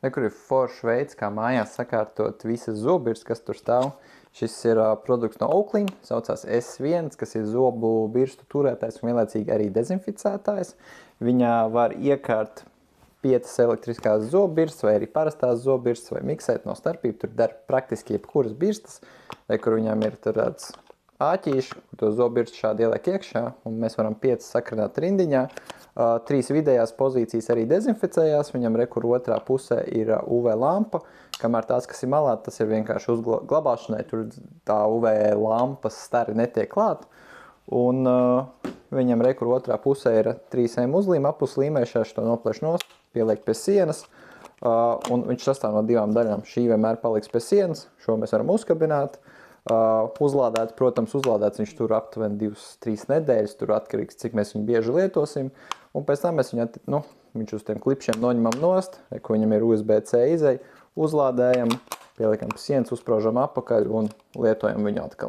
Kur ir foršs veids, kā mājās sakārtot visas zobirstas, kas tur stāv. Šis ir produkts no Oakley, saucās S1, kas ir zobu birstu turētājs un vienlaicīgi arī dezinficētājs. Viņā var iekārt 5 elektriskās zobirstas vai arī parastās zobirstas vai miksēt no starpību. Tur der praktiski jebkuras birstas, kur viņām ir tāds āķīši, kur to zobirstu šādi ieliek iekšā, un mēs varam 5 sakrināt rindiņā. 3 vidējās pozīcijas arī dezinficējās, viņam rekur otrā pusē ir UV lampa, kamēr tās, kas ir malā, tas ir vienkārši uzglabāšanai, tur tā UV lampas stari netiek klāt. Un viņam rekur otrā pusē ir 3M uzlīme, apus līmēšās, to noplēš nost, pieliek pie sienas, un viņš sastāv no 2 daļām. Šī vienmēr paliks pie sienas, šo mēs varam uzkabināt. Uzlādēt, protams, uzlādēts viņš tur aptuveni 2-3 nedēļas, tur atkarīgs, cik mēs viņu bieži lietosim, un pēc tam mēs viņu, viņš uz tiem klipšiem noņemam nost, ko viņam ir USB-C izej, uzlādējam, pieliekam pie sienas, uzspraužam apakaļ un lietojam viņu atkal.